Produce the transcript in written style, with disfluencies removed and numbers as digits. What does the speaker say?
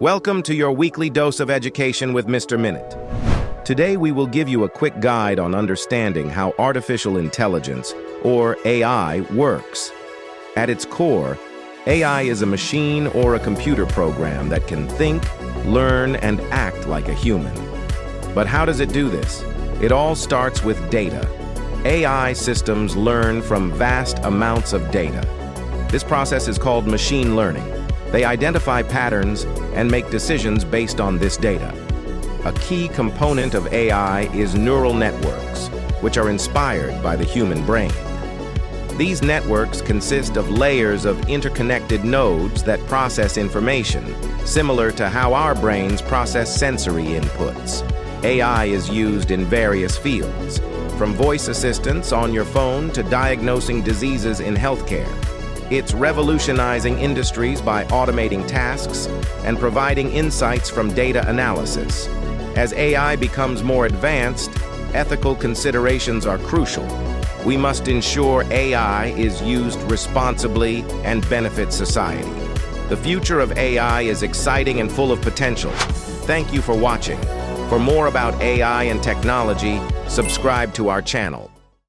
Welcome to your weekly dose of education with Mr. Minute. Today we will give you a quick guide on understanding how artificial intelligence, or AI, works. At its core, AI is a machine or a computer program that can think, learn, and act like a human. But how does it do this? It all starts with data. AI systems learn from vast amounts of data. This process is called machine learning. They identify patterns and make decisions based on this data. A key component of AI is neural networks, which are inspired by the human brain. These networks consist of layers of interconnected nodes that process information, similar to how our brains process sensory inputs. AI is used in various fields, from voice assistants on your phone to diagnosing diseases in healthcare. It's revolutionizing industries by automating tasks and providing insights from data analysis. As AI becomes more advanced, ethical considerations are crucial. We must ensure AI is used responsibly and benefits society. The future of AI is exciting and full of potential. Thank you for watching. For more about AI and technology, subscribe to our channel.